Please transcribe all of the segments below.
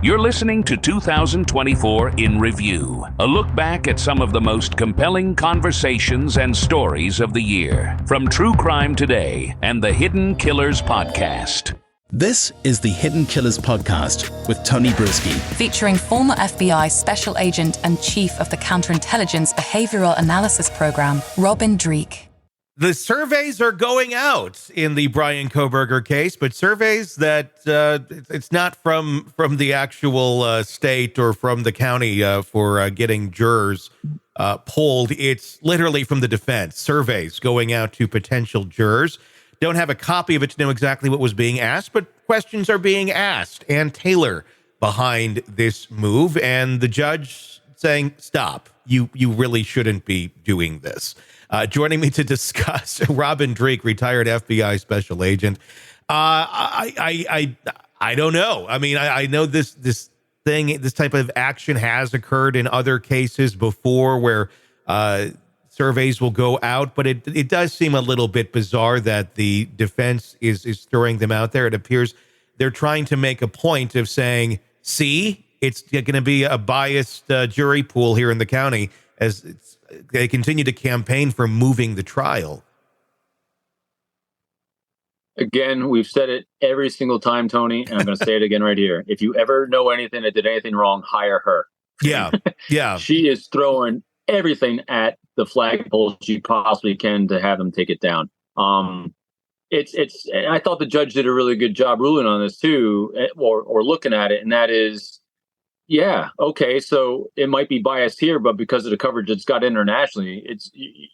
You're listening to 2024 in Review, a look back at some of the most compelling conversations and stories of the year, from True Crime Today and the Hidden Killers Podcast. This is the Hidden Killers Podcast with Tony Brueski. Featuring former FBI Special Agent and Chief of the Counterintelligence Behavioral Analysis Program, Robin Dreeke. The surveys are going out in the Bryan Kohberger case, but surveys that it's not from the actual state or from the county for getting jurors polled. It's literally from the defense. Surveys going out to potential jurors. Don't have a copy of it to know exactly what was being asked, but questions are being asked. And Taylor behind this move, and the judge saying, stop, you really shouldn't be doing this. Joining me to discuss, Robin Dreeke, retired FBI special agent. I don't know. I mean, I know this type of action has occurred in other cases before where surveys will go out, but it does seem a little bit bizarre that the defense is throwing them out there. It appears they're trying to make a point of saying, see, it's going to be a biased jury pool here in the county as they continue to campaign for moving the trial. Again, we've said it every single time, Tony, and I'm going to say it again right here. If you ever know anything that did anything wrong, hire her. Yeah, yeah. She is throwing everything at the flagpole she possibly can to have them take it down. It's. I thought the judge did a really good job ruling on this too, or looking at it, and that is, yeah, okay. So it might be biased here, but because of the coverage it's got internationally,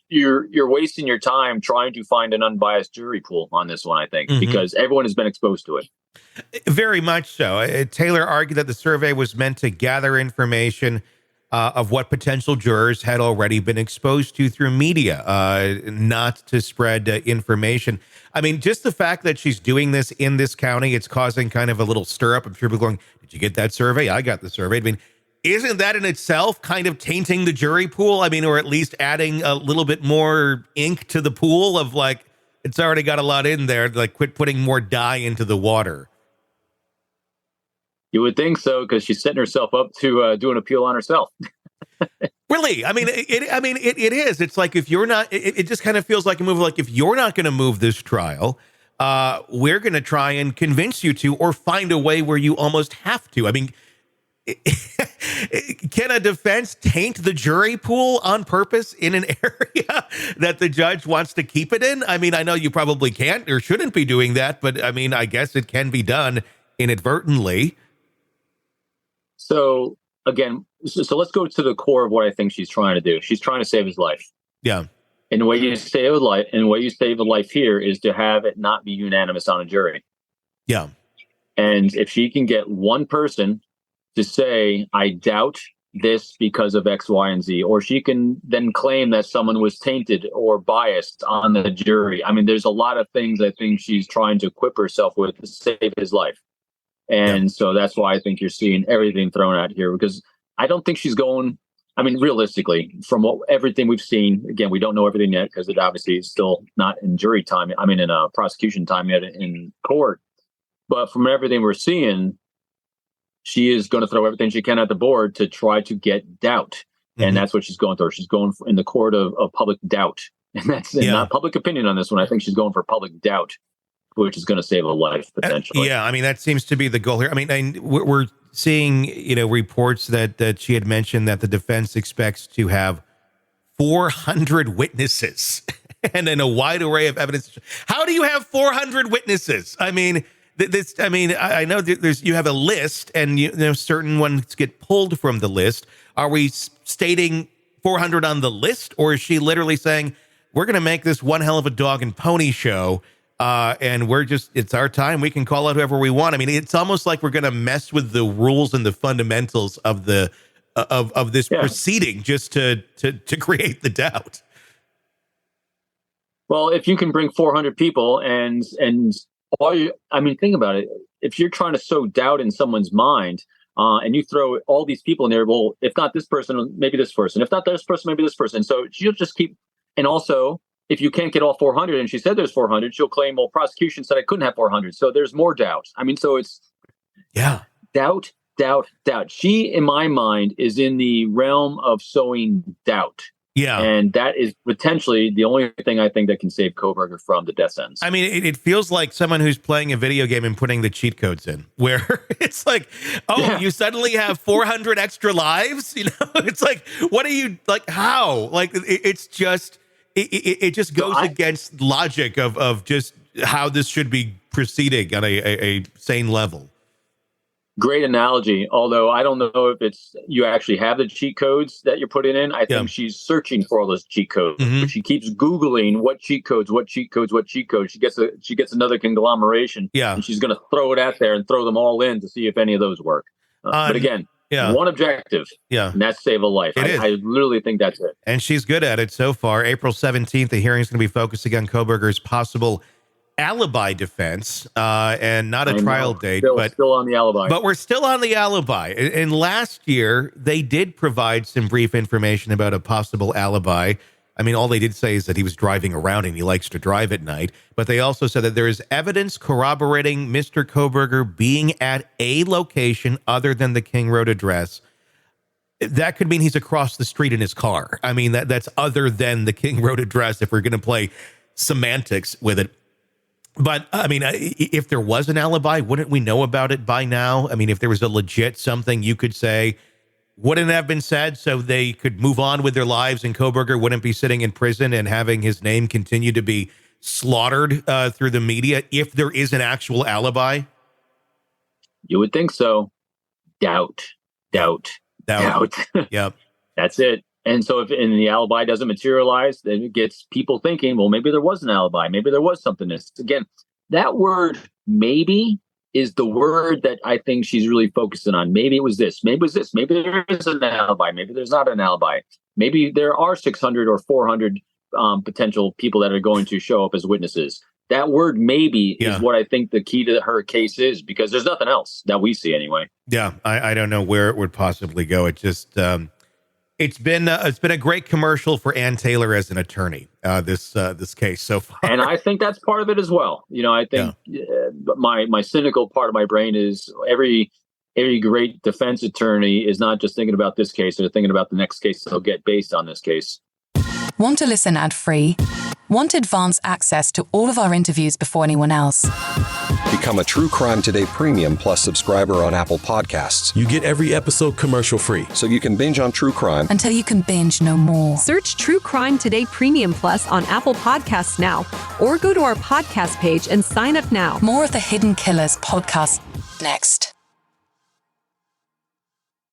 you're wasting your time trying to find an unbiased jury pool on this one. I think because everyone has been exposed to it. Very much so. Taylor argued that the survey was meant to gather information of what potential jurors had already been exposed to through media, not to spread information. I mean, just the fact that she's doing this in this county, it's causing kind of a little stir up. I'm sure people going, did you get that survey? I got the survey. I mean, isn't that in itself kind of tainting the jury pool? I mean, or at least adding a little bit more ink to the pool of like, it's already got a lot in there. Like, quit putting more dye into the water. You would think so, because she's setting herself up to do an appeal on herself. Really? I mean, it is. It's like, if you're not, it just kind of feels like a move. Like, if you're not going to move this trial, we're going to try and convince you to, or find a way where you almost have to. I mean, can a defense taint the jury pool on purpose in an area that the judge wants to keep it in? I mean, I know you probably can't or shouldn't be doing that, but I mean, I guess it can be done inadvertently. So again, so let's go to the core of what I think she's trying to do. She's trying to save his life. Yeah. And the way you save a life, and the way you save a life here is to have it not be unanimous on a jury. Yeah. And if she can get one person to say, I doubt this because of X, Y, and Z, or she can then claim that someone was tainted or biased on the jury. I mean, there's a lot of things I think she's trying to equip herself with to save his life. And so that's why I think you're seeing everything thrown out here, because I don't think she's going, I mean, realistically, from everything we've seen, again, we don't know everything yet because it obviously is still not in jury time. I mean, in prosecution time yet in court. But from everything we're seeing, she is going to throw everything she can at the board to try to get doubt. And that's what she's going through. She's going in the court of public doubt. And that's not public opinion on this one. I think she's going for public doubt, which is going to save a life potentially. Yeah, I mean, that seems to be the goal here. I mean, we're seeing, reports that she had mentioned that the defense expects to have 400 witnesses and then a wide array of evidence. How do you have 400 witnesses? I mean, I know you have a list, and certain ones get pulled from the list. Are we stating 400 on the list, or is she literally saying we're going to make this one hell of a dog and pony show? And it's our time. We can call out whoever we want. I mean, it's almost like we're going to mess with the rules and the fundamentals of the of this proceeding just to create the doubt. Well, if you can bring 400 people and all you, I mean, think about it. If you're trying to sow doubt in someone's mind, and you throw all these people in there, well, if not this person, maybe this person. If not this person, maybe this person. So she'll just keep, and also, if you can't get all 400, and she said there's 400, she'll claim, well, prosecution said I couldn't have 400. So there's more doubt. I mean, so it's doubt doubt. She, in my mind, is in the realm of sowing doubt. Yeah. And that is potentially the only thing I think that can save Koberger from the death sentence. I mean, it feels like someone who's playing a video game and putting the cheat codes in, where it's like, you suddenly have 400 extra lives. You know, it's like, what are you like? How? Like, it's just, it just goes against logic of just how this should be proceeding on a sane level. Great analogy. Although I don't know if it's you actually have the cheat codes that you're putting in. I think she's searching for all those cheat codes. But she keeps Googling what cheat codes. She gets another conglomeration. Yeah. And she's going to throw it out there and throw them all in to see if any of those work. But again, one objective. Yeah. And that's save a life. I literally think that's it. And she's good at it so far. April 17th, the hearing is going to be focusing on Koberger's possible alibi defense, and not a trial date, but still on the alibi. But we're still on the alibi. And last year, they did provide some brief information about a possible alibi. I mean, all they did say is that he was driving around and he likes to drive at night. But they also said that there is evidence corroborating Mr. Koberger being at a location other than the King Road address. That could mean he's across the street in his car. I mean, that's other than the King Road address if we're going to play semantics with it. But, I mean, if there was an alibi, wouldn't we know about it by now? I mean, if there was a legit something you could say, wouldn't it have been said so they could move on with their lives and Koberger wouldn't be sitting in prison and having his name continue to be slaughtered through the media if there is an actual alibi? You would think so. Doubt. Yep. That's it. And so if the alibi doesn't materialize, then it gets people thinking, well, maybe there was an alibi. Maybe there was something. Again, that word maybe is the word that I think she's really focusing on. Maybe it was this. Maybe it was this. Maybe there is an alibi. Maybe there's not an alibi. Maybe there are 600 or 400 potential people that are going to show up as witnesses. That word maybe is what I think the key to her case is, because there's nothing else that we see anyway. Yeah, I don't know where it would possibly go. It just... It's been a great commercial for Ann Taylor as an attorney, this case so far. And I think that's part of it as well. You know, I think my cynical part of my brain is every great defense attorney is not just thinking about this case, they're thinking about the next case they'll get based on this case. Want to listen ad-free? Want advance access to all of our interviews before anyone else? Become a True Crime Today Premium Plus subscriber on Apple Podcasts. You get every episode commercial-free. So you can binge on true crime until you can binge no more. Search True Crime Today Premium Plus on Apple Podcasts now, or go to our podcast page and sign up now. More of the Hidden Killers podcast next.